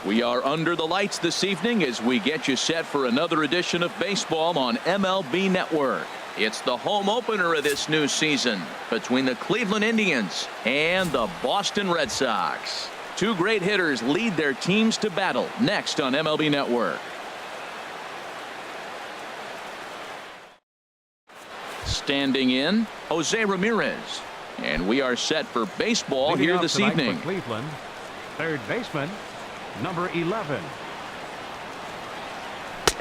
We are under the lights this evening as we get you set for another edition of baseball on MLB Network. It's the home opener of this new season between the Cleveland Indians and the Boston Red Sox. Two great hitters lead their teams to battle next on MLB Network. Standing in, Jose Ramirez. And we are set for baseball here this evening. Cleveland, third baseman, number 11.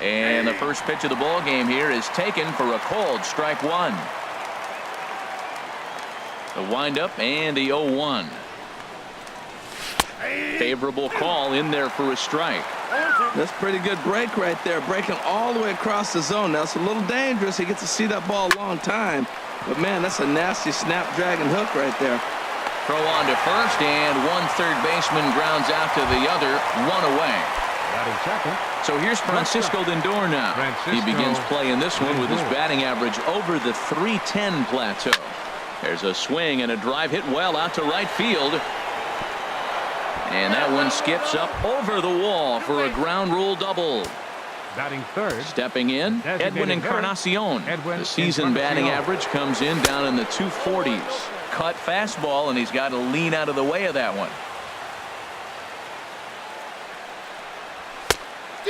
And the first pitch of the ball game here is taken for a called strike one. The windup and the 0-1. Favorable call in there for a strike. That's pretty good break right there, breaking all the way across the zone. Now it's a little dangerous. He gets to see that ball a long time, but man, that's a nasty snapdragon hook right there. Throw on to first, and one third baseman grounds out to the other, one away. Second. So here's Francisco Lindor now. He begins playing this one with his batting average over the .310 plateau. There's a swing and a drive hit well out to right field. And that one skips up over the wall for a ground rule double. Batting third. Stepping in, Edwin Encarnacion. The season batting average comes in down in the 240s. Cut fastball, and he's got to lean out of the way of that one.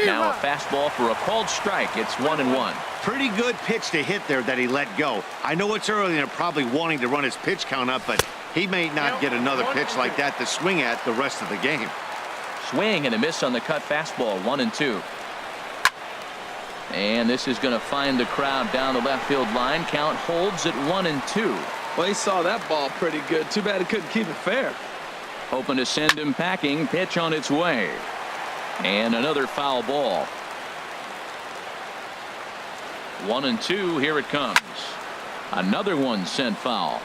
Now a fastball for a called strike. It's 1-1. Pretty good pitch to hit there that he let go. I know it's early and they're probably wanting to run his pitch count up, but he may not get another pitch like that to swing at the rest of the game. Swing and a miss on the cut fastball. 1-2. And this is going to find the crowd down the left field line. Count holds at 1-2. Well, he saw that ball pretty good. Too bad he couldn't keep it fair. Hoping to send him packing. Pitch on its way. And another foul ball. 1-2. Here it comes. Another one sent foul.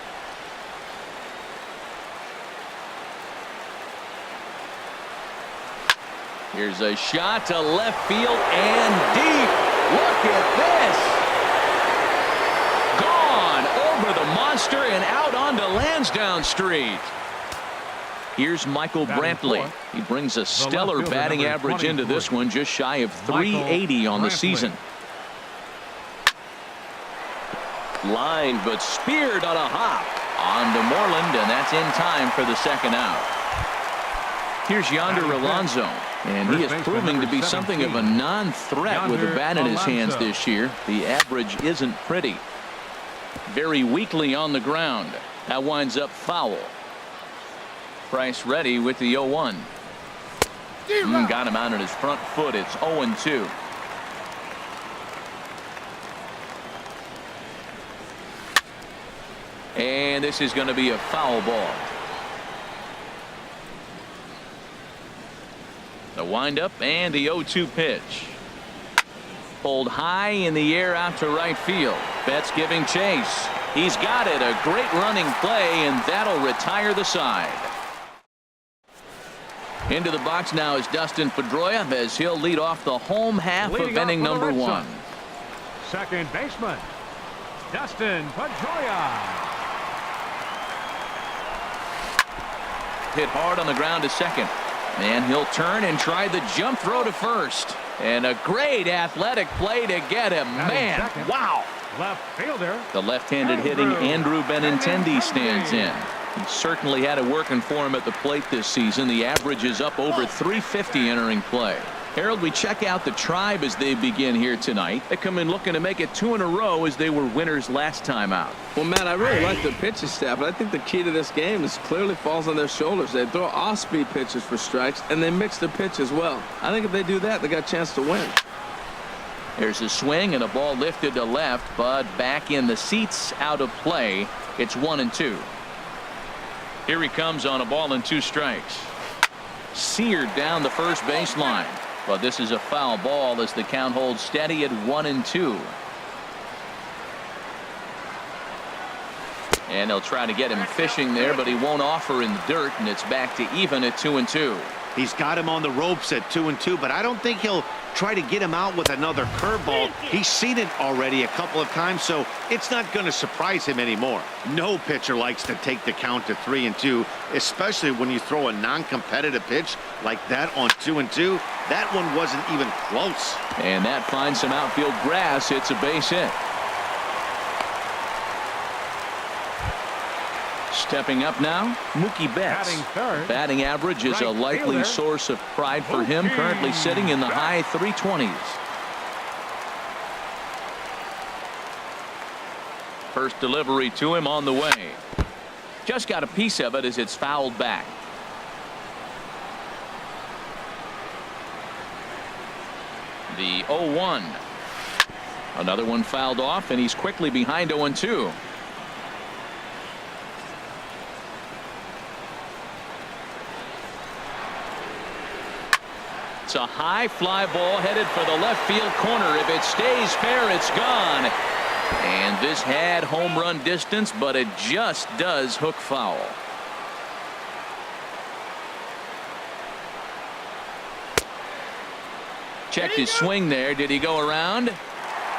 Here's a shot to left field and deep. Look at this. Gone over the monster and out onto Lansdowne Street. Here's Michael Brantley. He brings a stellar batting average into this one, just shy of .380 on the season. Line, but speared on a hop on to Moreland, and that's in time for the second out. Here's Yonder Alonso, and he is proving to be something of a non-threat with a bat in his hands this year. The average isn't pretty. Very weakly on the ground. That winds up foul. Price ready with the 0-1. Got him out on his front foot. It's 0-2. And this is going to be a foul ball. The windup and the 0-2 pitch. Pulled high in the air out to right field. Betts giving chase. He's got it. A great running play, and that'll retire the side. Into the box now is Dustin Pedroia as he'll lead off the home half of inning number 1. Second baseman, Dustin Pedroia. Hit hard on the ground to second. And he'll turn and try the jump throw to first. And a great athletic play to get him. Man, wow. Left fielder. The left-handed hitting Andrew Benintendi stands in. He certainly had it working for him at the plate this season. The average is up over .350 entering play. Harold, we check out the Tribe as they begin here tonight. They come in looking to make it 2 in a row as they were winners last time out. Well, Matt, I really like the pitching staff, but I think the key to this game is clearly falls on their shoulders. They throw off-speed pitches for strikes, and they mix the pitch as well. I think if they do that, they got a chance to win. There's a swing and a ball lifted to left, but back in the seats, out of play. It's 1-2. Here he comes on a ball and 2 strikes. Seared down the first baseline. But this is a foul ball as the count holds steady at 1-2. And they'll try to get him fishing there, but he won't offer in the dirt, and it's back to even at 2-2. He's got him on the ropes at 2-2, but I don't think he'll try to get him out with another curveball. He's seen it already a couple of times, so it's not going to surprise him anymore. No pitcher likes to take the count to 3-2, especially when you throw a non-competitive pitch like that on 2-2. That one wasn't even close. And that finds some outfield grass. It's a base hit. Stepping up now, Mookie Betts. Batting third. Batting average is a Right likely fielder. source of pride for him, Mookie currently sitting in the high 320s. First delivery to him on the way. Just got a piece of it as it's fouled back. The 0-1. Another one fouled off, and he's quickly behind 0-2. It's a high fly ball headed for the left field corner. If it stays fair, it's gone. And this had home run distance, but it just does hook foul. Checked his swing there. Did he go around?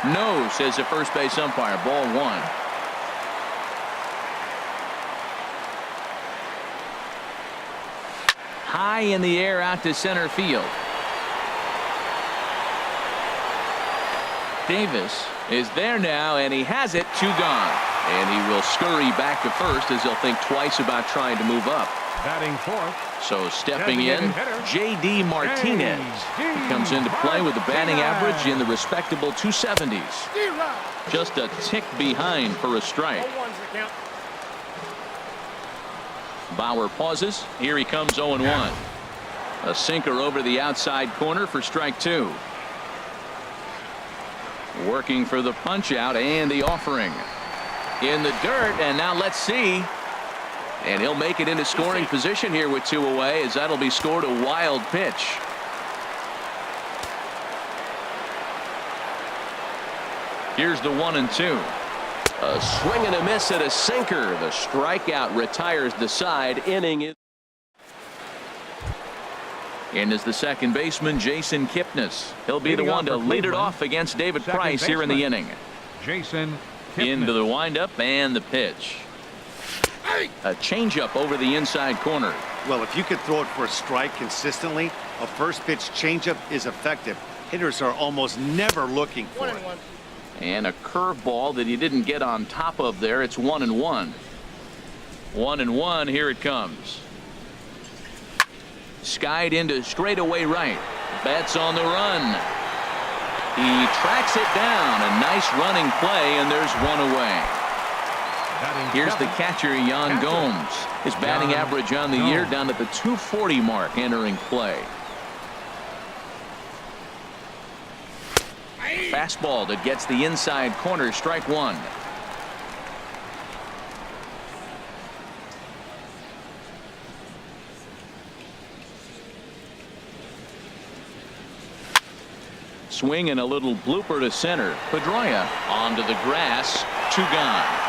No, says the first base umpire. Ball one. High in the air out to center field. Davis is there now, and he has it. 2 gone. And he will scurry back to first as he'll think twice about trying to move up. Batting fourth. So stepping in, J.D. Martinez. He comes into play with the batting average in the respectable 270s. Just a tick behind for a strike. Bauer pauses. Here he comes 0-1. A sinker over the outside corner for strike 2. Working for the punch out and the offering. In the dirt, and now let's see. And he'll make it into scoring position here with 2 away, as that'll be scored a wild pitch. Here's the 1-2. A swing and a miss at a sinker. The strikeout retires the side. Inning is. And is the second baseman, Jason Kipnis. He'll be the one to lead it off against David Price here in the inning. Jason Kipnis. Into the windup and the pitch. A changeup over the inside corner. Well, if you could throw it for a strike consistently, a first pitch changeup is effective. Hitters are almost never looking for it. And a curveball that he didn't get on top of there. It's 1-1. 1-1. Here it comes. Skied into straightaway right. Betts on the run. He tracks it down. A nice running play, and there's 1 away. Here's the catcher, Yan Gomes. His batting average on the year down at the 240 mark entering play. Fastball that gets the inside corner. Strike 1. Swing and a little blooper to center. Pedroia onto the grass. 2 gone.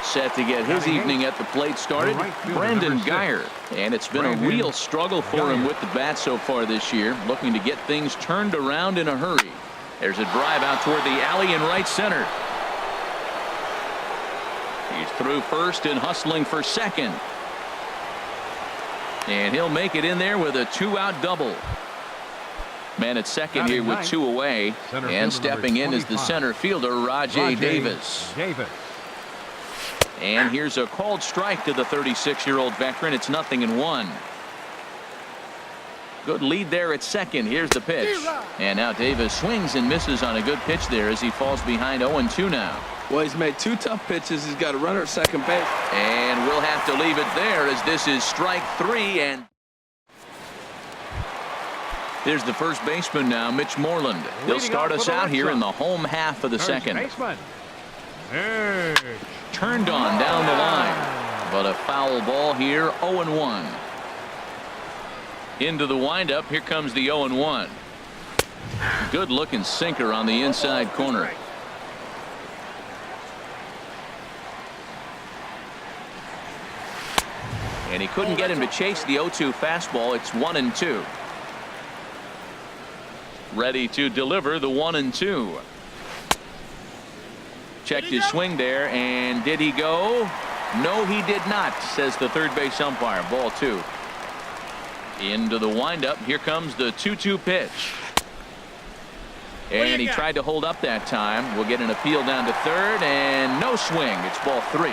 Set to get his evening at the plate started, Brendan Guyer. And it's been a real struggle for him with the bat so far this year, looking to get things turned around in a hurry. There's a drive out toward the alley in right center. He's through first and hustling for second. And he'll make it in there with a 2-out double. Man at second here with 2 away. And stepping in is the center fielder, Rajay Davis. And here's a called strike to the 36-year-old veteran. It's 0-1. Good lead there at second. Here's the pitch. And now Davis swings and misses on a good pitch there as he falls behind 0-2 now. Well, he's made 2 tough pitches. He's got a runner at second base. And we'll have to leave it there as this is strike 3. And there's the first baseman now, Mitch Moreland. He'll start us out here in the home half of the second. Turned on down the line, but a foul ball here. 0-1. Into the windup. Here comes the 0-1. Good looking sinker on the inside corner. And he couldn't get him to chase the 0-2 fastball. It's 1-2. Ready to deliver the 1-2. Checked his swing there, and did he go? No, he did not, says the third base umpire. Ball 2. Into the windup. Here comes the 2-2 pitch. And he tried to hold up that time. We'll get an appeal down to third, and no swing. It's ball 3.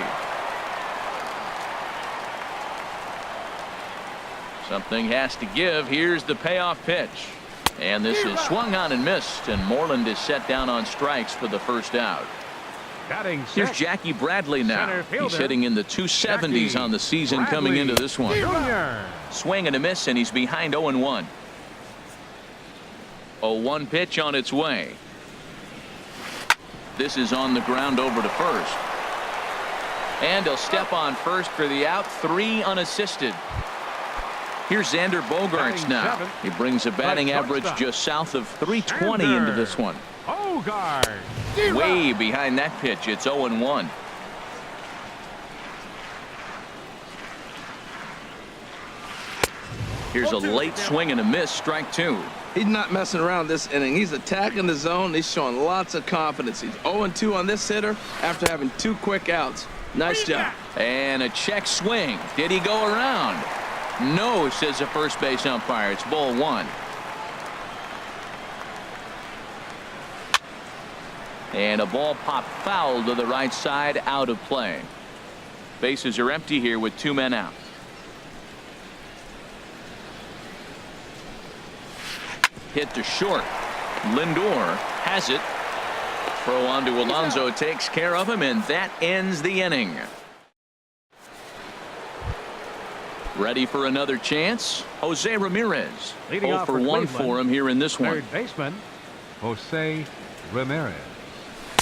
Something has to give. Here's the payoff pitch. And this is swung on and missed, and Moreland is set down on strikes for the first out. Here's Jackie Bradley now. He's hitting in the 270s on the season coming into this one. Swing and a miss, and he's behind 0-1. 0-1 pitch on its way. This is on the ground over to first. And he'll step on first for the out. 3 unassisted. Here's Xander Bogaerts now. He brings a batting average just south of 320 into this one. Way behind that pitch. It's 0-1. Here's a late swing and a miss. Strike 2. He's not messing around this inning. He's attacking the zone. He's showing lots of confidence. He's 0-2 on this hitter after having 2 quick outs. Nice job. And a check swing. Did he go around? No, says the first base umpire. It's ball 1. And a ball popped foul to the right side, out of play. Bases are empty here with 2 men out. Hit to short. Lindor has it. Throw on to Alonso takes care of him, and that ends the inning. Ready for another chance? Jose Ramirez. 0 for 1 for him here in this one. Third baseman, Jose Ramirez.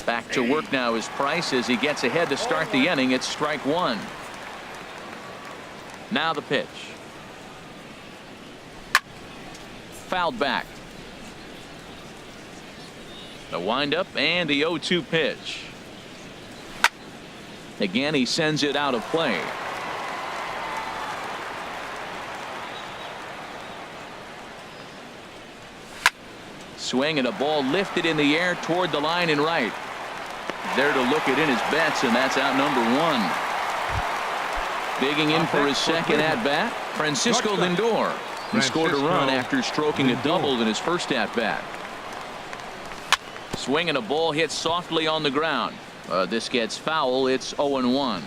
Back to work now is Price as he gets ahead to start the inning. It's strike 1. Now the pitch. Fouled back. The windup and the 0-2 pitch. Again, he sends it out of play. Swing and a ball lifted in the air toward the line and right. There to look it in his bets, and that's out number 1. Digging in for his second at bat, Francisco Lindor. He scored a run after stroking a double in his first at bat. Swing and a ball hit softly on the ground. This gets foul. It's 0-1.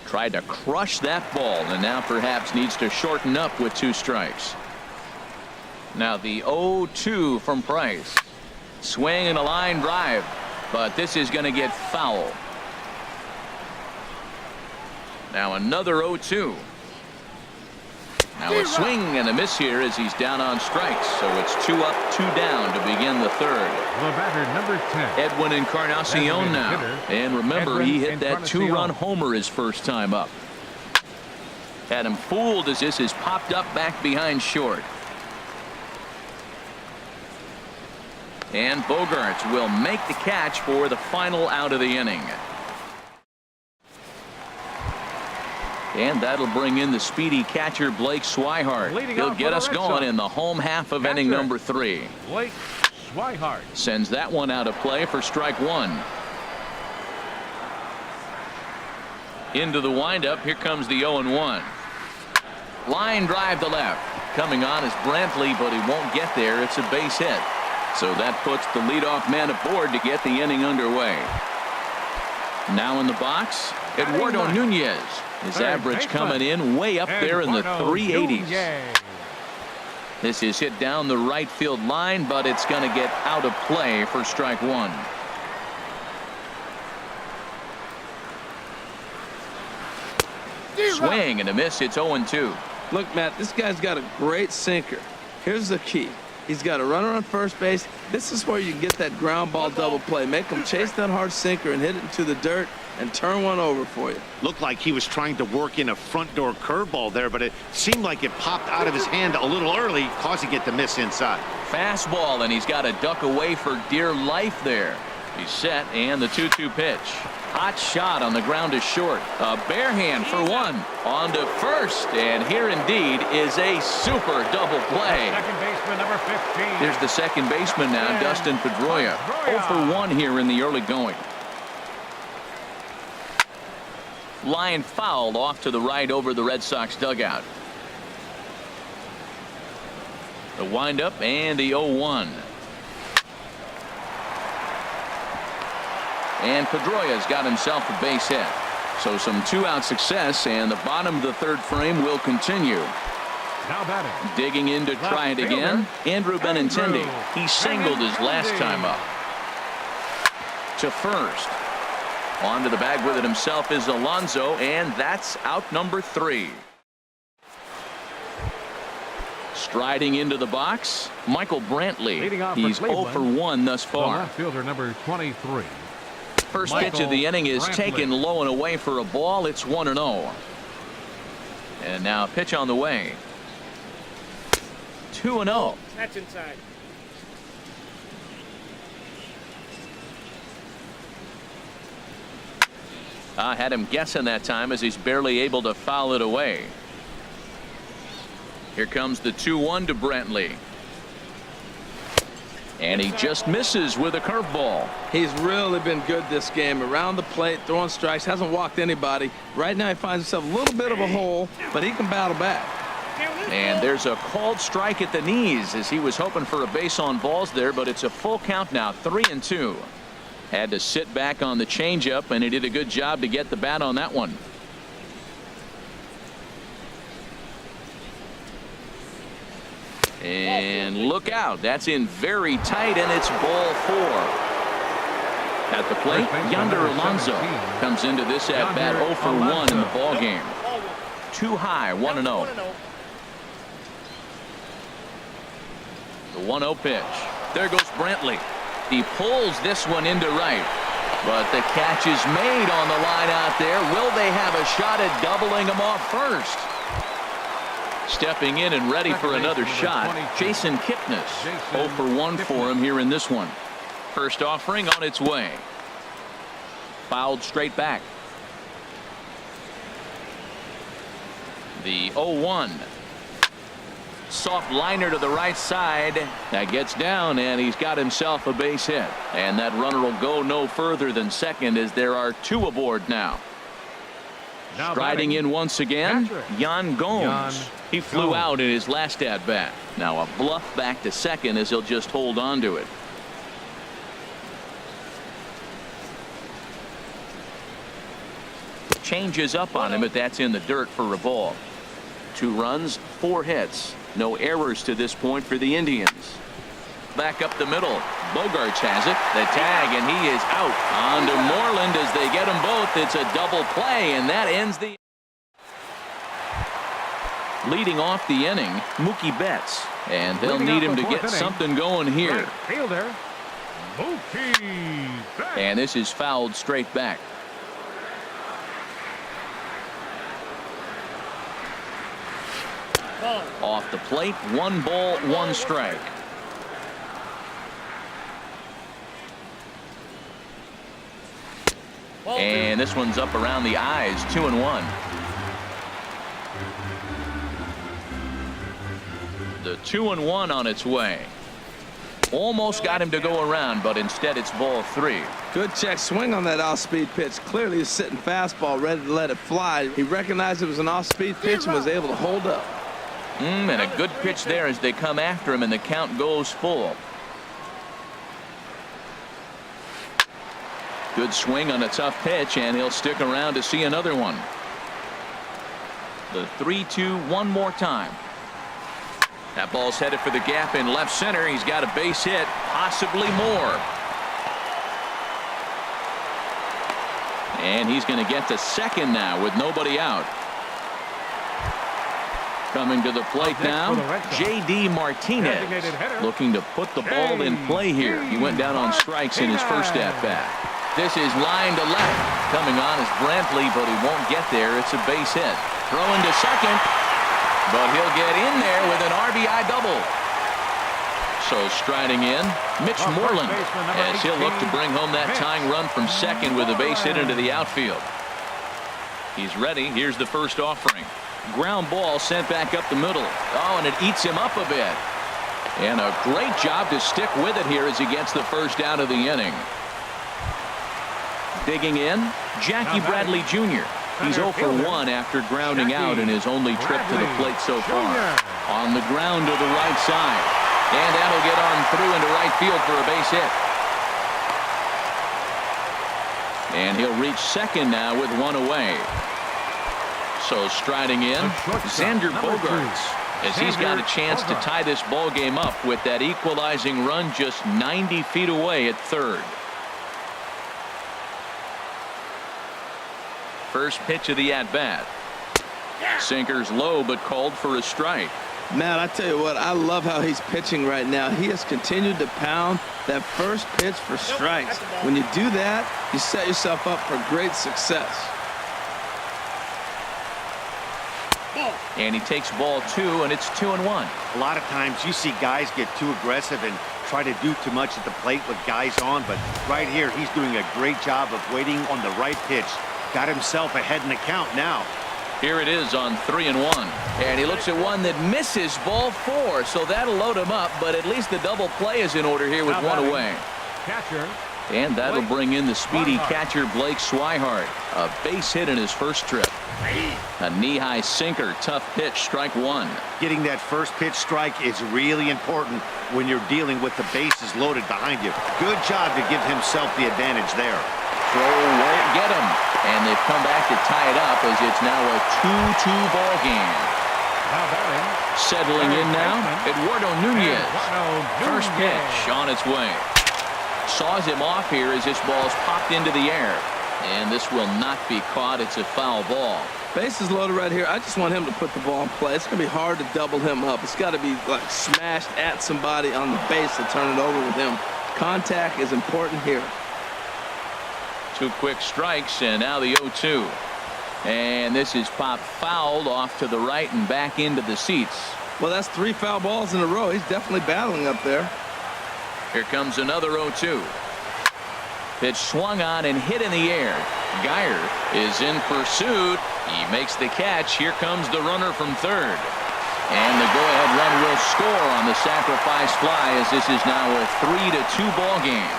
Tried to crush that ball, and now perhaps needs to shorten up with 2 strikes. Now the 0-2 from Price. Swing and a line drive, but this is going to get foul. Now another 0-2. Now a swing and a miss here as he's down on strikes. So it's 2 up, 2 down to begin the third. The batter, number 10. Edwin Encarnacion now. And remember, he hit that 2-run homer his first time up. Had him fooled as this is popped up back behind short. And Bogaerts will make the catch for the final out of the inning. And that'll bring in the speedy catcher Blake Swihart. He'll get us going in the home half of inning number 3. Blake Swihart sends that one out of play for strike 1. Into the windup. Here comes the 0-1. Line drive to left. Coming on is Brantley, but he won't get there. It's a base hit. So that puts the leadoff man aboard to get the inning underway. Now in the box, Eduardo Nunez. His average coming in way up there in the 380s. This is hit down the right field line, but it's going to get out of play for strike 1. Swing and a miss. It's 0-2. Look, Matt, this guy's got a great sinker. Here's the key. He's got a runner on first base. This is where you get that ground ball double play. Make him chase that hard sinker and hit it into the dirt and turn one over for you. Looked like he was trying to work in a front door curveball there, but it seemed like it popped out of his hand a little early, causing it to miss inside. Fastball, and he's got to duck away for dear life there. He's set, and the 2-2 pitch. Hot shot on the ground is short. A bare hand for one. On to first. And here indeed is a super double play. Second baseman, number 15. Here's the second baseman now, Dustin Pedroia. 0 for 1 here in the early going. Line fouled off to the right over the Red Sox dugout. The windup and the 0-1. And Pedroia's got himself a base hit. So some 2-out success, and the bottom of the third frame will continue. Now batting. Digging in to try it again. Andrew Benintendi. He singled his last time up. To first. On to the bag with it himself is Alonso, and that's out number 3. Striding into the box, Michael Brantley. Leading off for He's 0 Cleveland, for 1 thus The far. left fielder, number 23. First Michael pitch of the inning is Brantley. taken low and away for a ball. It's 1-0. And now a pitch on the way. 2-0. That's inside. I had him guessing that time as he's barely able to foul it away. Here comes the 2-1 to Brantley. And he just misses with a curveball. He's really been good this game. Around the plate, throwing strikes, hasn't walked anybody. Right now he finds himself a little bit of a hole, but he can battle back. And there's a called strike at the knees as he was hoping for a base on balls there, but it's a full count now, 3-2. Had to sit back on the changeup, and he did a good job to get the bat on that one. And look out, that's in very tight, and it's ball 4. At the plate, Yonder Alonso comes into this at bat 0 for 1 in the ball game. Too high, 1-0. The 1-0 pitch. There goes Brantley. He pulls this one into right, but the catch is made on the line out there. Will they have a shot at doubling him off first? Stepping in and ready for another shot, Jason Kipnis. 0 for 1 for him here in this one. First offering on its way. Fouled straight back. The 0-1. Soft liner to the right side. That gets down, and he's got himself a base hit. And that runner will go no further than second as there are 2 aboard now. Striding in once again, Yan Gomes. He flew out in his last at bat. Now a bluff back to second as he'll just hold on to it. Changes up on him, but that's in the dirt for a ball. 2 runs, 4 hits. No errors to this point for the Indians. Back up the middle. Bogarts has it. The tag, and he is out. On to Moreland as they get them both. It's a double play, and that ends the. Leading off the inning, Mookie Betts. And they'll need him to get something going here. Right fielder, Mookie Betts. And this is fouled straight back. Off the plate, 1 ball, 1 strike. And this one's up around the eyes, 2-1. The 2-1 on its way. Almost got him to go around, but instead it's ball 3. Good check swing on that off-speed pitch. Clearly he's sitting fastball ready to let it fly. He recognized it was an off-speed pitch and was able to hold up. And a good pitch there as they come after him, and the count goes full. Good swing on a tough pitch, and he'll stick around to see another one. The 3-2 one more time. That ball's headed for the gap in left center. He's got a base hit, possibly more. And he's going to get to second now with nobody out. Coming to the plate now, J.D. Martinez, looking to put the ball in play here. He went down on strikes in his first at-bat. This is line to left. Coming on is Brantley, but he won't get there. It's a base hit. Throwing to second, but he'll get in there with an RBI double. So striding in, Mitch First Moreland, baseman, number as he'll look to 18, bring home that Mitch tying run from second with a base hit into the Moreland. outfield. He's ready. Here's the first offering. Ground ball sent back up the middle. Oh, and it eats him up a bit. And a great job to stick with it here as he gets the first out of the inning. Digging in, Jackie Bradley Jr. He's 0 for 1 after grounding out in his only trip to the plate so far. On the ground to the right side. And that'll get on through into right field for a base hit. And he'll reach second now with one away. So striding in, Xander Bogaerts, as he's got a chance to tie this ball game up with that equalizing run just 90 feet away at third. First pitch of the at-bat. Sinker's low but called for a strike. Man, I tell you what, I love how he's pitching right now. He has continued to pound that first pitch for strikes. When you do that, you set yourself up for great success. And he takes ball 2, and it's 2-1. A lot of times you see guys get too aggressive and try to do too much at the plate with guys on, but right here he's doing a great job of waiting on the right pitch. Got himself ahead in the count now. Here it is on 3-1. And he looks at one that misses ball 4, so that'll load him up, but at least the double play is in order here with one away. Catcher. And that'll bring in the speedy catcher Blake Swihart. A base hit in his first trip. A knee-high sinker, tough pitch, strike 1. Getting that first pitch strike is really important when you're dealing with the bases loaded behind you. Good job to give himself the advantage there. Throw won't get him. And they've come back to tie it up as it's now a 2-2 ball game. Now batting. Settling in now, Eduardo Nunez. Eduardo First pitch on its way. Saws him off here as this ball's popped into the air. And this will not be caught. It's a foul ball. Bases loaded right here. I just want him to put the ball in play. It's going to be hard to double him up. It's got to be like smashed at somebody on the base to turn it over with him. Contact is important here. 2 quick strikes, and now the 0-2. And this is popped fouled off to the right and back into the seats. Well, that's 3 foul balls in a row. He's definitely battling up there. Here comes another 0-2. Pitch swung on and hit in the air. Geyer is in pursuit. He makes the catch. Here comes the runner from third. And the go-ahead run will score on the sacrifice fly as this is now a 3-2 ball game.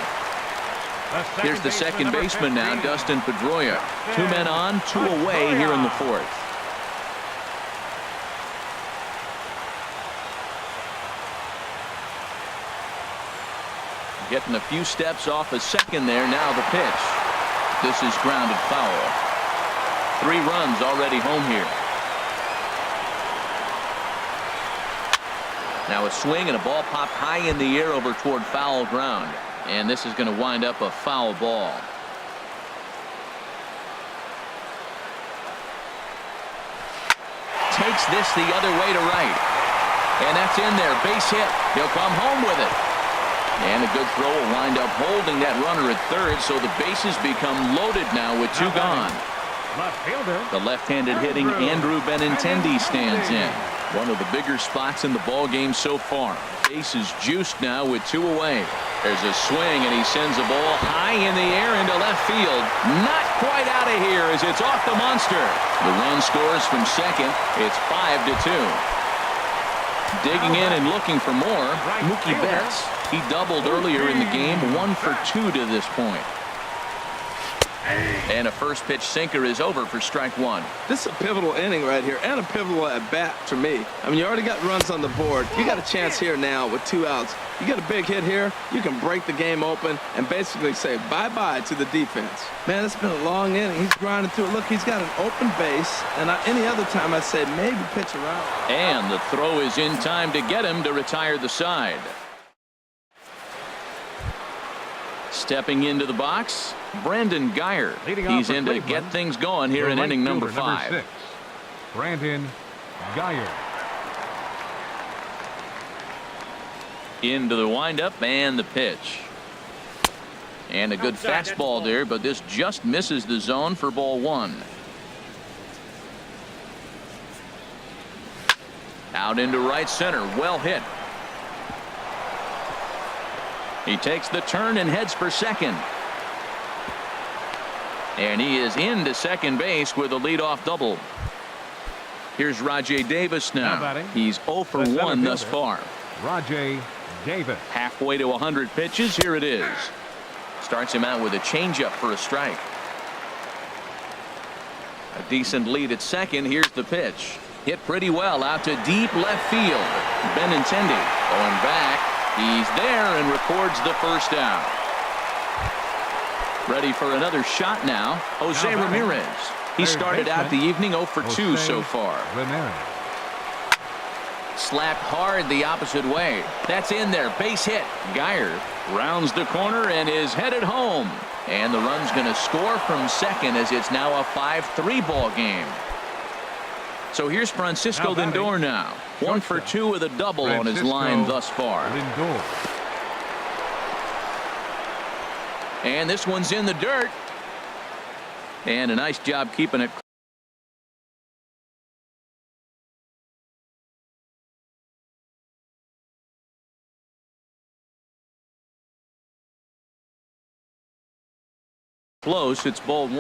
Here's the second baseman now, Dustin Pedroia. 2 men on, 2 away here in the 4th. Getting a few steps off a second there. Now the pitch. This is grounded foul. 3 runs already home here. Now a swing and a ball popped high in the air over toward foul ground. And this is going to wind up a foul ball. Takes this the other way to right. And that's in there. Base hit. He'll come home with it. And a good throw will wind up holding that runner at third, so the bases become loaded now with 2 gone. Left fielder. The left-handed hitting Andrew Benintendi stands in. One of the bigger spots in the ball game so far. Bases juiced now with 2 away. There's a swing, and he sends a ball high in the air into left field. Not quite out of here as it's off the monster. The run scores from second. It's 5-2. Digging in and looking for more, Mookie Betts. He doubled earlier in the game, 1 for 2 to this point. And a first pitch sinker is over for strike 1. This is a pivotal inning right here and a pivotal at bat for me. I mean, you already got runs on the board. You got a chance here now with 2 outs. You get a big hit here, you can break the game open and basically say bye-bye to the defense. Man, it's been a long inning. He's grinding through it. Look, he's got an open base, and any other time I'd say maybe pitch around. And the throw is in time to get him to retire the side. Stepping into the box, Brandon Geyer. He's in to get things going here in inning number 5. Number 6, Brandon Geyer. Into the windup and the pitch. And a good fastball there, but this just misses the zone for ball 1. Out into right center. Well hit. He takes the turn and heads for second. And he is into second base with a leadoff double. Here's Rajay Davis now. He's 0 for 1 thus far. Rajay Davis. Halfway to 100 pitches. Here it is. Starts him out with a changeup for a strike. A decent lead at second. Here's the pitch. Hit pretty well out to deep left field. Benintendi going back. He's there and records the first out. Ready for another shot now. Jose Ramirez. He started out the evening 0 for 2 so far. Ramirez. Slapped hard the opposite way. That's in there. Base hit. Geyer rounds the corner and is headed home. And the run's going to score from second as it's now a 5-3 ball game. So here's Francisco Lindor now. 1 for 2 with a double on his line thus far. Lindor. And this one's in the dirt. And a nice job keeping it close. It's ball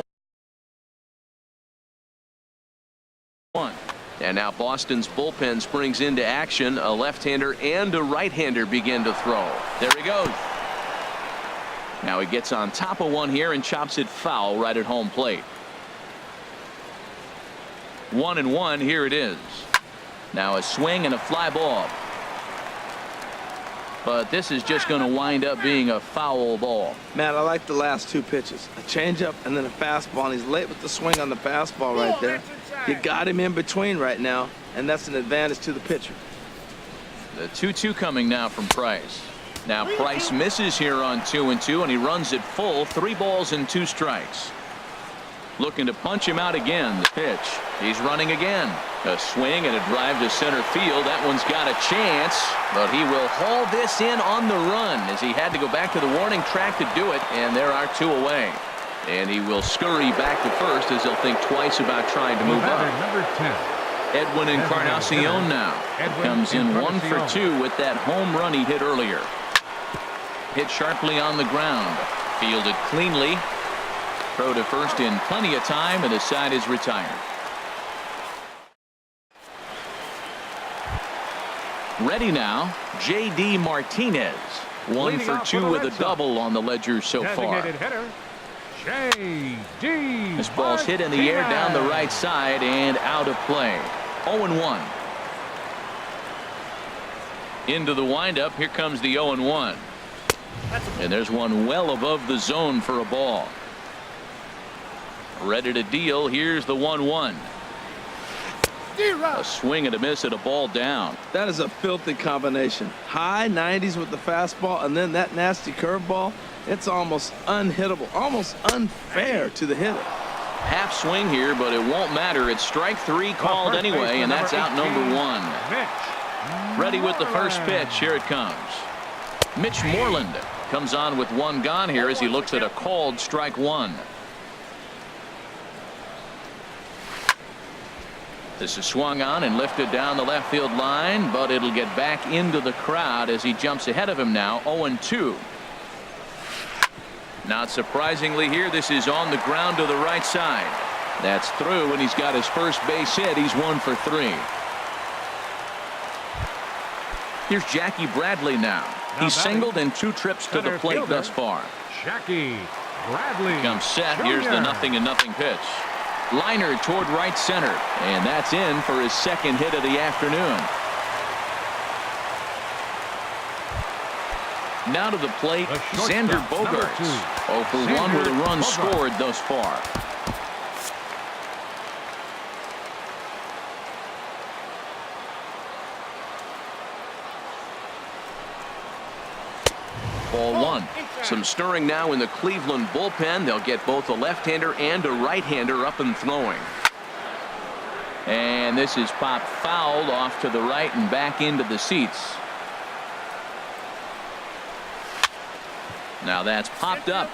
1. And now Boston's bullpen springs into action. A left-hander and a right-hander begin to throw. There he goes. Now he gets on top of one here and chops it foul right at home plate. 1-1. Here it is. Now a swing and a fly ball. But this is just going to wind up being a foul ball. Man, I like the last 2 pitches. A changeup and then a fastball. And he's late with the swing on the fastball right there. You got him in between right now, and that's an advantage to the pitcher. The 2-2 coming now from Price. Now Price misses here on 2-2, and he runs it full. 3 balls and 2 strikes. Looking to punch him out again. The pitch. He's running again. A swing and a drive to center field. That one's got a chance, but he will haul this in on the run as he had to go back to the warning track to do it, and there are 2 away. And he will scurry back to first as he'll think twice about trying to move up. Number 10. Edwin Encarnacion now comes in 1 for 2 with that home run he hit earlier. Hit sharply on the ground. Fielded cleanly. Throw to first in plenty of time, and the side is retired. Ready now, J.D. Martinez. 1 for 2 with a double on the ledger so far. Hitter, J.D. This ball's hit in the air down the right side and out of play. 0-1. Into the windup. Here comes the 0-1. And there's one well above the zone for a ball. Ready to deal. Here's the 1-1. A swing and a miss at a ball down. That is a filthy combination. High 90s with the fastball, and then that nasty curveball. It's almost unhittable, almost unfair to the hitter. Half swing here, but it won't matter. It's strike 3 called anyway, and that's out number 1. Ready with the first pitch. Here it comes. Mitch Moreland comes on with 1 gone here as he looks at a called strike 1. This is swung on and lifted down the left field line, but it'll get back into the crowd as he jumps ahead of him now. 0-2. Not surprisingly here, this is on the ground to the right side. That's through, and he's got his first base hit. He's 1 for 3. Here's Jackie Bradley now. He's singled in 2 trips to the plate thus far. Jackie Bradley comes set. Here's the 0-0 pitch. Liner toward right center, and that's in for his second hit of the afternoon. Now to the plate, Xander Bogaerts. 0 for 1 with a run scored thus far. Ball 1. Some stirring now in the Cleveland bullpen. They'll get both a left-hander and a right-hander up and throwing. And this is popped fouled off to the right and back into the seats. Now that's popped up.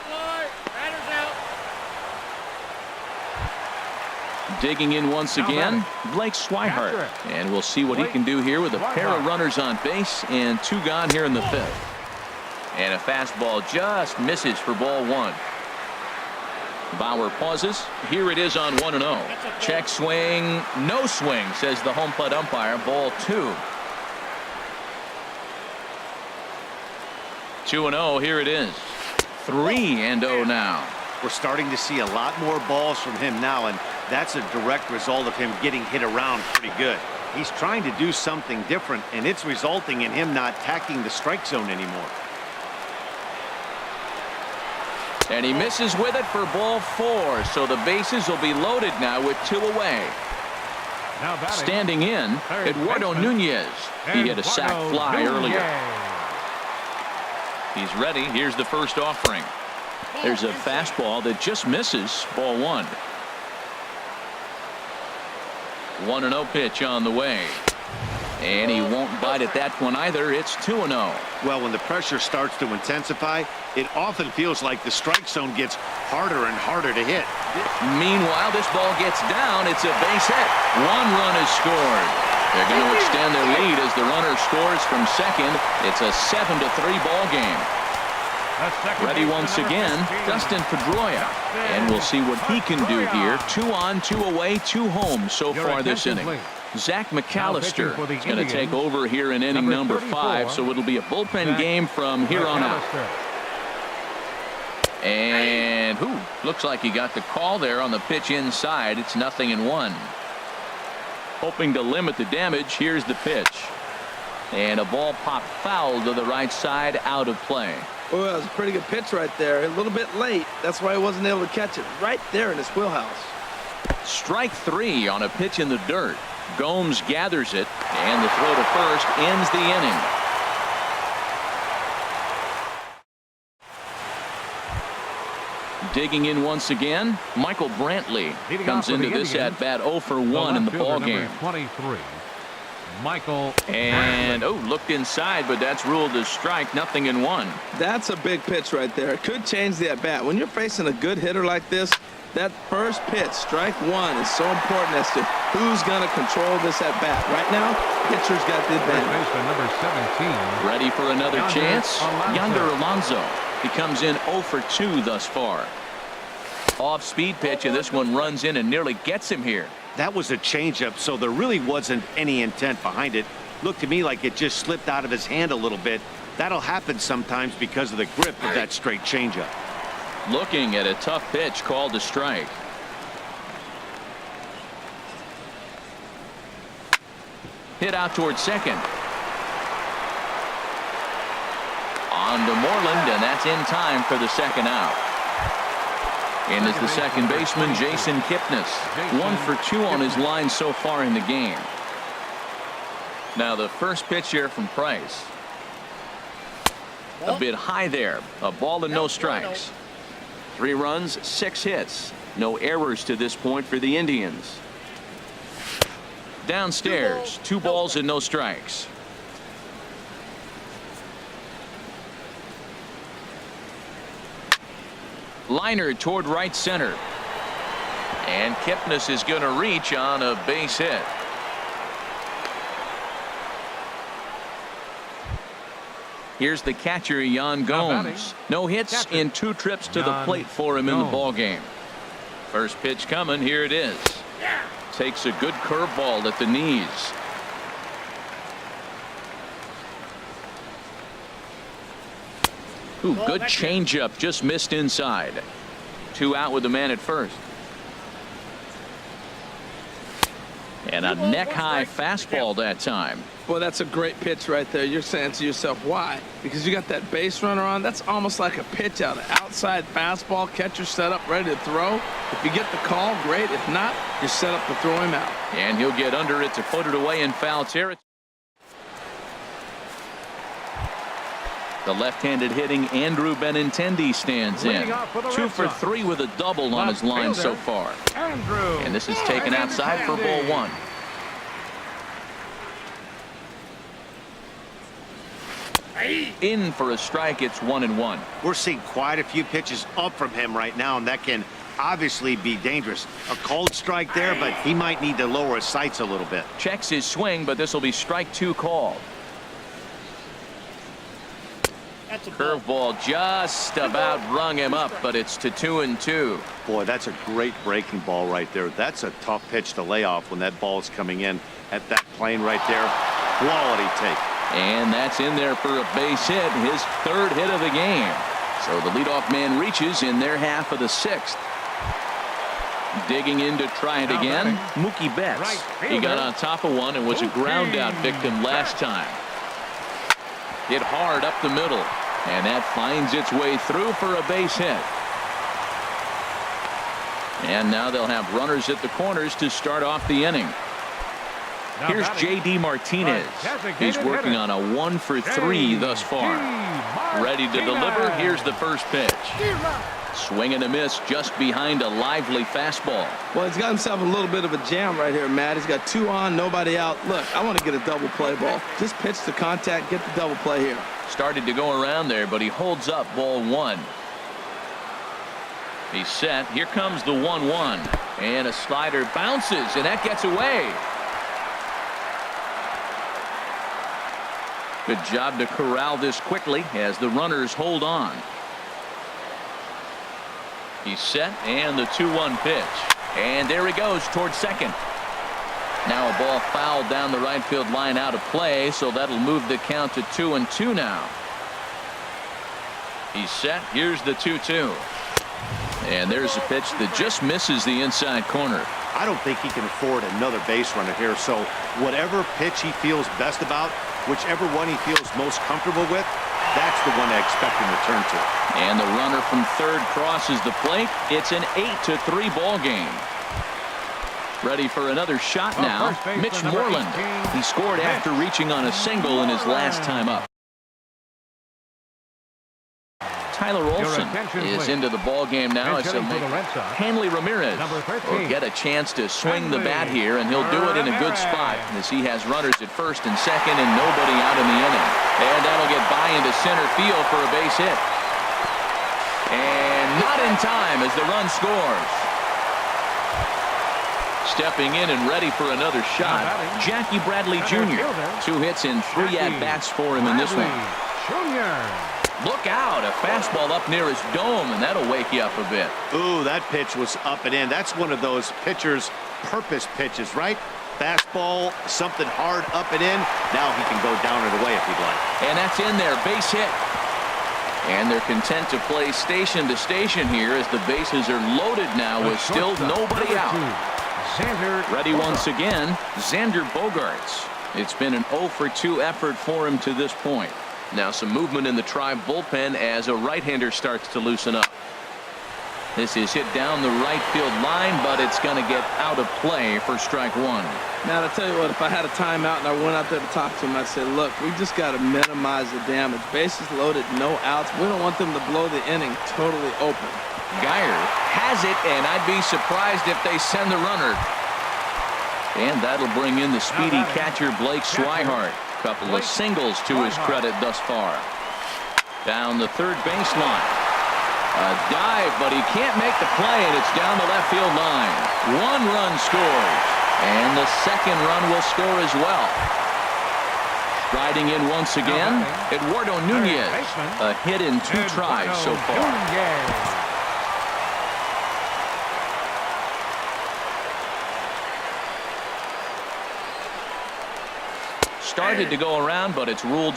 Digging in once again, Blake Swihart. And we'll see what he can do here with a pair of runners on base and 2 gone here in the 5th. And a fastball just misses for ball one. Bauer pauses. Here it is on 1-0. Check swing. No swing, says the home plate umpire. Ball two. 2-0. Here it is. 3-0 now. We're starting to see a lot more balls from him now, and that's a direct result of him getting hit around pretty good. He's trying to do something different, and it's resulting in him not tacking the strike zone anymore. And he misses with it for ball four. So the bases will be loaded now with 2 away. Now batting, Standing in, Eduardo Nunez. He hit a sac fly earlier. He's ready. Here's the first offering. There's a fastball that just misses. Ball one. 1-0 pitch on the way. And he won't bite at that one either. It's 2-0. Well, when the pressure starts to intensify, it often feels like the strike zone gets harder and harder to hit. Meanwhile, this ball gets down. It's a base hit. 1 run is scored. They're going to extend their lead as the runner scores from second. It's a 7-3 ball game. Ready once again, Dustin Pedroia. And we'll see what he can do here. 2 on, 2 away, 2 home so far this inning. Zach McAllister is going to take over here in inning number 5, so it'll be a bullpen game from here on out. And looks like he got the call there on the pitch inside. It's 0-1. Hoping to limit the damage. Here's the pitch. And a ball popped foul to the right side, out of play. Well, that was a pretty good pitch right there. A little bit late. That's why he wasn't able to catch it. Right there in his wheelhouse. Strike 3 on a pitch in the dirt. Gomes gathers it, and the throw to first ends the inning. Digging in once again, Michael Brantley comes into this at bat 0 for 1 in the ball game. 23. Michael and looked inside, but that's ruled as strike. 0-1. That's a big pitch right there. It could change the at bat. When you're facing a good hitter like this, that first pitch, strike 1, is so important as to who's going to control this at bat. Right now, pitcher's got the advantage. Number 17. Ready for another chance? Yonder Alonso. He comes in 0 for 2 thus far. Off-speed pitch, and this one runs in and nearly gets him here. That was a changeup, so there really wasn't any intent behind it. Looked to me like it just slipped out of his hand a little bit. That'll happen sometimes because of the grip of that straight changeup. Looking at a tough pitch called a strike. Hit out towards second. On to Moreland, and that's in time for the second out. And is the second baseman, Jason Kipnis. 1 for 2 on his line so far in the game. Now the first pitch here from Price. A bit high there. A ball and no strikes. 3 runs, 6 hits. No errors to this point for the Indians. Downstairs, 2 balls and no strikes. Liner toward right center. And Kipnis is going to reach on a base hit. Here's the catcher, Yan Gomes. No hits in 2 trips to the plate for him in the ball game. First pitch coming. Here it is. Takes a good curveball at the knees. Good changeup, just missed inside. 2 out with the man at first. And a neck-high fastball that time. Well, that's a great pitch right there. You're saying to yourself, why? Because you got that base runner on. That's almost like a pitch out. An outside fastball, catcher set up, ready to throw. If you get the call, great. If not, you're set up to throw him out. And he'll get under it to put it away in foul territory. The left-handed hitting Andrew Benintendi stands in. 2 for 3 with a double on his line so far. And this is taken outside for ball 1. In for a strike. It's 1-1. We're seeing quite a few pitches up from him right now, and that can obviously be dangerous. A cold strike there, but he might need to lower his sights a little bit. Checks his swing, but this will be strike 2 called. Curveball just about rung him up, but it's to 2-2. Boy, that's a great breaking ball right there. That's a tough pitch to lay off when that ball is coming in at that plane right there. Quality take. And that's in there for a base hit, his third hit of the game. So the leadoff man reaches in their half of the sixth. Digging in to try it again, Mookie Betts. He got on top of one and was a ground out victim last time. Hit hard up the middle, and that finds its way through for a base hit. And now they'll have runners at the corners to start off the inning. Here's J.D. Martinez. He's working on a 1-for-3 thus far. Ready to deliver. Here's the first pitch. Swing and a miss just behind a lively fastball. Well, he's got himself a little bit of a jam right here, Matt. He's got 2 on, nobody out. Look, I want to get a double play ball. Just pitch to contact, get the double play here. Started to go around there, but he holds up ball 1. He's set. Here comes the 1-1. And a slider bounces, and that gets away. Good job to corral this quickly as the runners hold on. He's set, and the 2-1 pitch. And there he goes towards second. Now a ball fouled down the right field line out of play, so that'll move the count to 2-2 now. He's set. Here's the 2-2. And there's a pitch that just misses the inside corner. I don't think he can afford another base runner here, so whatever pitch he feels best about, whichever one he feels most comfortable with, that's the one I expect him to turn to. And the runner from third crosses the plate. It's an 8-3 ball game. Ready for another shot now. Mitch Moreland. He scored after reaching on a single in his last time up. Tyler Olson is into the ball game now as Hanley Ramirez will get a chance to swing the bat here, and he'll do it in a good spot as he has runners at first and second and nobody out in the inning. And that'll get by into center field for a base hit. And not in time as the run scores. Stepping in and ready for another shot, Jackie Bradley Jr. 2 hits and 3 at-bats for him in this one. Look out, a fastball up near his dome, and that'll wake you up a bit. Ooh, that pitch was up and in. That's one of those pitcher's purpose pitches, right? Fastball, something hard up and in. Now he can go down and away if he'd like. And that's in there, base hit. And they're content to play station to station here as the bases are loaded now with still nobody out. Ready once again, Xander Bogaerts. It's been an 0-for-2 effort for him to this point. Now some movement in the Tribe bullpen as a right-hander starts to loosen up. This is hit down the right field line, but it's going to get out of play for strike 1. Now, I'll tell you what, if I had a timeout and I went out there to talk to him, I'd say, look, we just got to minimize the damage. Bases loaded, no outs. We don't want them to blow the inning totally open. Geyer has it, and I'd be surprised if they send the runner. And that'll bring in the speedy catcher Blake Swihart. Couple of singles to his credit thus far. Down the third baseline. A dive, but he can't make the play, and it's down the left field line. 1 run scores, and the second run will score as well. Riding in once again, Eduardo Nunez. A hit in 2 tries so far. Started to go around, but it's ruled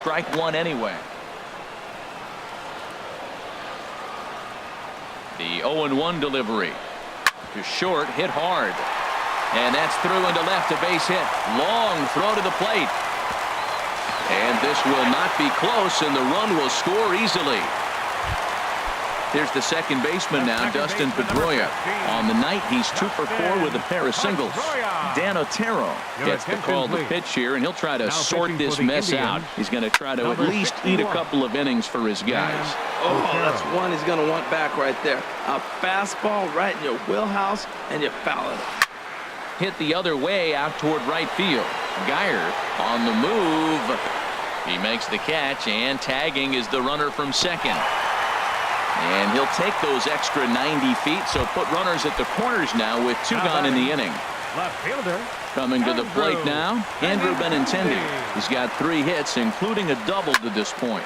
strike 1 anyway. The 0-1 delivery to short, hit hard, and that's through into left, a base hit. Long throw to the plate. And this will not be close, and the run will score easily. Here's the second baseman now, Dustin Pedroia. On the night, he's 2 for 4 with a pair of singles. Dan Otero gets the call to pitch here, and he'll try to sort this mess out. He's going to try to at least eat a couple of innings for his guys. Oh, that's one he's going to want back right there. A fastball right in your wheelhouse, and you foul it. Hit the other way out toward right field. Geyer on the move. He makes the catch, and tagging is the runner from second. And he'll take those extra 90 feet, so put runners at the corners now with 2 gone in the inning. Left fielder. Coming to the plate now, Andrew Benintendi. He's got 3 hits, including a double to this point.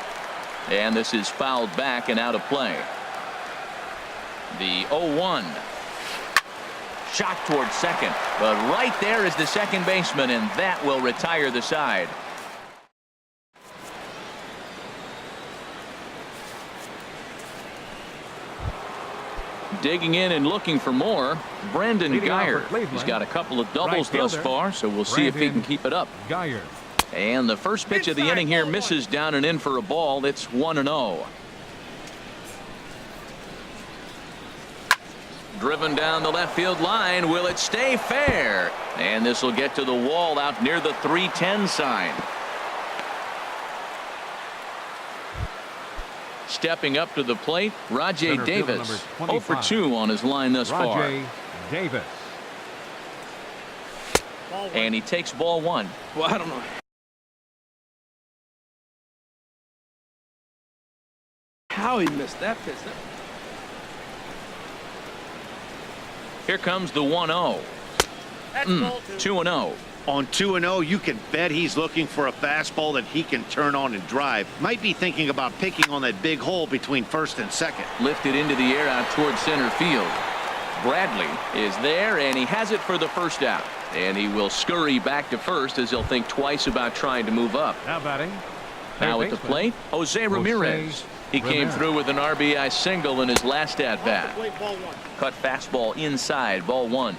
And this is fouled back and out of play. The 0-1. Shot towards second, but right there is the second baseman, and that will retire the side. Digging in and looking for more, Brandon Geyer. He's got a couple of doubles thus far, so we'll see if he can keep it up. Geyer. And the first pitch of the inning here misses down and in for a ball. It's 1-0. Driven down the left field line. Will it stay fair? And this will get to the wall out near the 310 sign. Stepping up to the plate, Rajay Davis. 0 for 2 on his line thus far. Rajay Davis. And he takes ball 1. Well, I don't know how he missed that pitch. Here comes the 1-0. 2-0. On 2-0, you can bet he's looking for a fastball that he can turn on and drive. Might be thinking about picking on that big hole between first and second. Lifted into the air out towards center field. Bradley is there, and he has it for the first out. And he will scurry back to first as he'll think twice about trying to move up. Now batting. Now at the plate, Jose Ramirez. He came through with an RBI single in his last at-bat. Cut fastball inside, ball 1.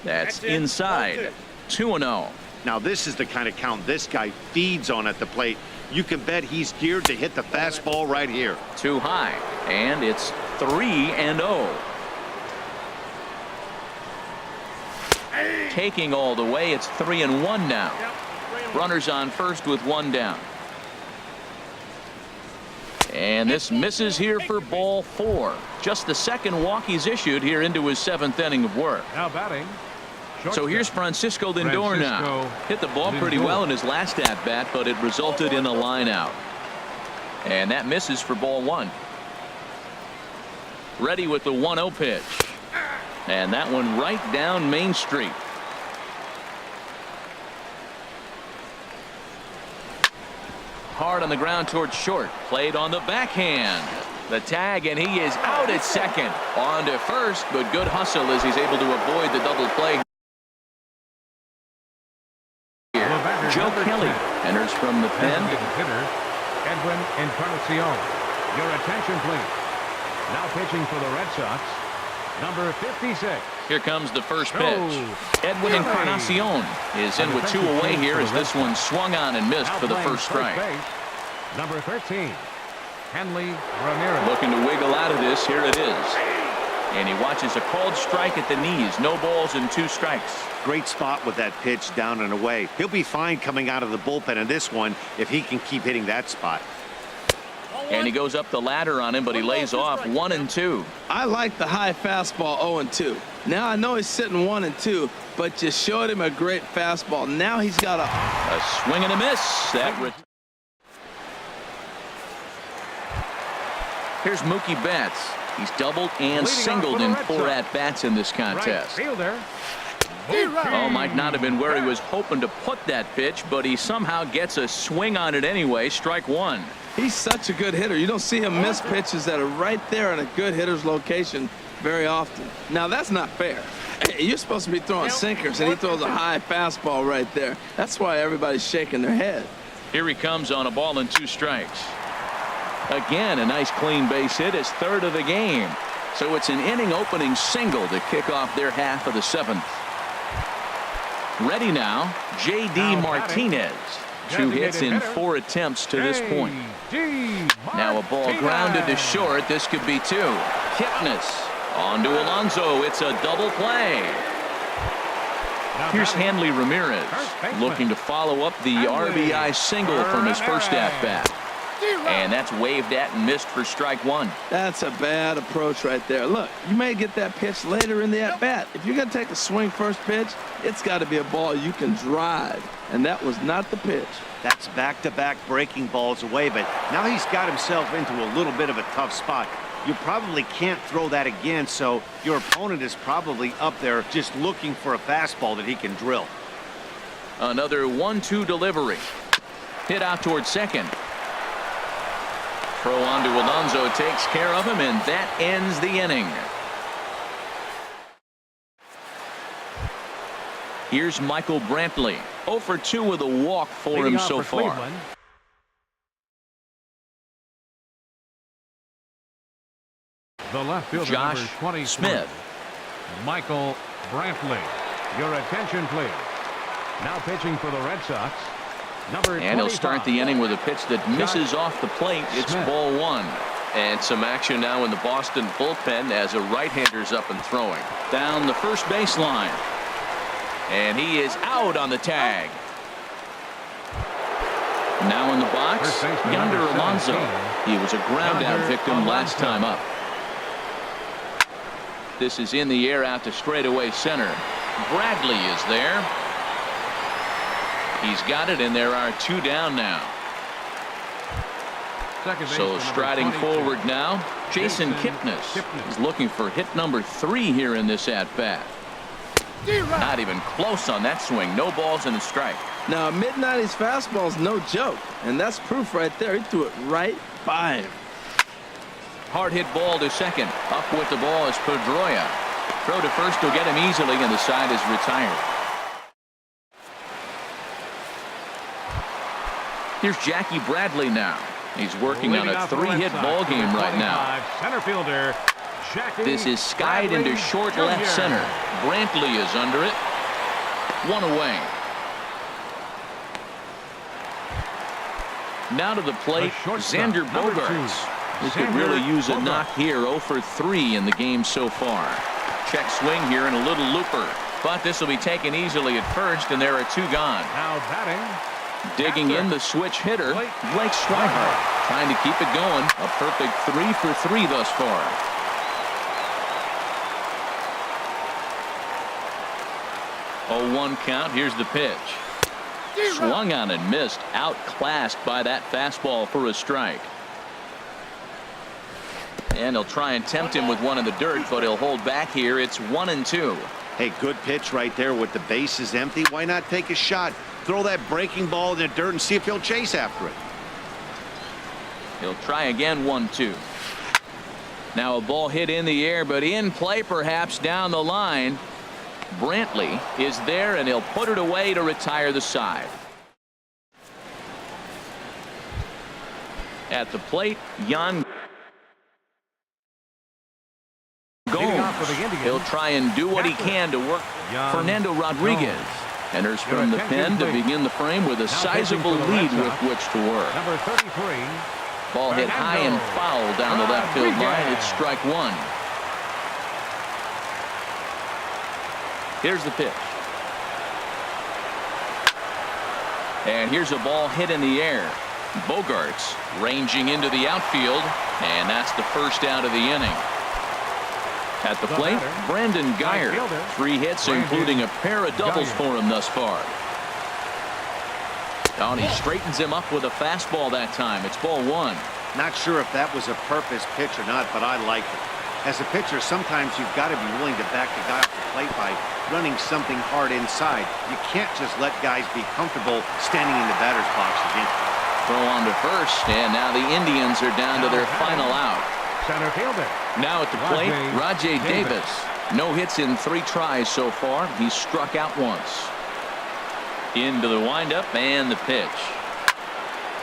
That's inside. 2-0. Now this is the kind of count this guy feeds on at the plate. You can bet he's geared to hit the fastball right here. Too high, and it's 3-0. Taking all the way, it's 3-1 now. Runners on first with 1 down. And this misses here for ball 4. Just the second walk he's issued here into his 7th inning of work. Now batting. So here's Francisco Lindor now. Hit the ball pretty well in his last at-bat, but it resulted in a line out. And that misses for ball 1. Ready with the 1-0 pitch. And that one right down Main Street. Hard on the ground towards short. Played on the backhand. The tag, and he is out at second. On to first, but good hustle as he's able to avoid the double play. Joe Kelly enters from the pen. Hitter Edwin Encarnacion. Your attention, please. Now pitching for the Red Sox, number 56. Here comes the first pitch. Edwin Encarnacion is in with 2 away here as this one swung on and missed for the first strike. Number 13, Hanley Ramirez. Looking to wiggle out of this. Here it is. And he watches a called strike at the knees. No balls and 2 strikes. Great spot with that pitch down and away. He'll be fine coming out of the bullpen in this one if he can keep hitting that spot. And he goes up the ladder on him, but he lays off 1-2. I like the high fastball 0-2. Now I know he's sitting 1-2, but you showed him a great fastball. Now he's got a swing and a miss. Here's Mookie Betts. He's doubled and singled in 4 at-bats in this contest. Oh, might not have been where he was hoping to put that pitch, but he somehow gets a swing on it anyway. Strike 1. He's such a good hitter. You don't see him miss pitches that are right there in a good hitter's location very often. Now, that's not fair. You're supposed to be throwing sinkers, and he throws a high fastball right there. That's why everybody's shaking their head. Here he comes on a ball and 2 strikes. Again, a nice clean base hit, his 3rd of the game. So it's an inning opening single to kick off their half of the 7th. Ready now, J.D. Martinez. 2 hits in 4 attempts to this point. Now a ball grounded to short. This could be 2. Kipnis on to Alonso. It's a double play. Here's Hanley Ramirez looking to follow up the RBI single from his first at-bat. And that's waved at and missed for strike one. That's a bad approach right there. Look, you may get that pitch later in the at-bat. If you're going to take a swing first pitch, it's got to be a ball you can drive. And that was not the pitch. That's back-to-back breaking balls away, but now he's got himself into a little bit of a tough spot. You probably can't throw that again, so your opponent is probably up there just looking for a fastball that he can drill. Another 1-2 delivery. Hit out towards second. Throw on to Alonso takes care of him, and that ends the inning. Here's Michael Brantley. 0 for 2 with a walk for him so far. The left fielder, Josh number 23, Smith. Michael Brantley. Your attention, please. Now pitching for the Red Sox, number 25. And he'll start the inning with a pitch that misses off the plate. It's ball one. And some action now in the Boston bullpen as a right-hander's up and throwing. Down the first baseline. And he is out on the tag. Now in the box, Yonder Alonso. He was a ground-out victim last time up. This is in the air out to straightaway center. Bradley is there. He's got it, and there are 2 down now. So striding forward now, Jason Kipnis. He's looking for hit number 3 here in this at-bat. Not even close on that swing. No balls and a strike. Now, a mid-90s fastball's no joke, and that's proof right there. He threw it right by him. Hard hit ball to second. Up with the ball is Pedroia. Throw to first will get him easily, and the side is retired. Here's Jackie Bradley now. He's working on a 3-hit ball game right now. Center fielder, Jackie This is skied Bradley into short Jr. left center. Brantley is under it. 1 away. Now to the plate, Xander Bogaerts. He could really use a knock here. 0 for 3 in the game so far. Check swing here and a little looper. But this will be taken easily at first, and there are 2 gone. Now batting. Digging in the switch hitter, Blake Swihart. Trying to keep it going. A perfect 3 for 3 thus far. Oh, 1 count. Here's the pitch. Swung on and missed. Outclassed by that fastball for a strike. And he'll try and tempt him with one in the dirt, but he'll hold back here. It's 1-2. Hey, good pitch right there with the bases empty. Why not take a shot? Throw that breaking ball in the dirt and see if he'll chase after it. He'll try again. 1-2. Now a ball hit in the air, but in play perhaps down the line. Brantley is there, and he'll put it away to retire the side. At the plate, Jan Gomes. He'll try and do what he can to work Fernando Rodriguez. Enters from the pen to begin the frame with a sizable lead with which to work. Number 33. Ball hit high and foul down the left field line. It's strike 1. Here's the pitch. And here's a ball hit in the air. Bogaerts ranging into the outfield, and that's the first out of the inning. At the plate, Brandon Guyer. 3 hits, including a pair of doubles for him thus far. Oh, and he straightens him up with a fastball that time. It's ball 1. Not sure if that was a purpose pitch or not, but I like it. As a pitcher, sometimes you've got to be willing to back the guy off the plate by running something hard inside. You can't just let guys be comfortable standing in the batter's box against you. Throw on to first, and now the Indians are down to their final out. Center fielder. Now at the plate, Rajay Davis. No hits in 3 tries so far. He's struck out once. Into the windup and the pitch.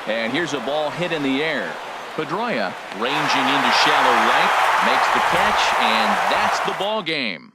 And here's a ball hit in the air. Pedroia ranging into shallow right, makes the catch, and that's the ball game.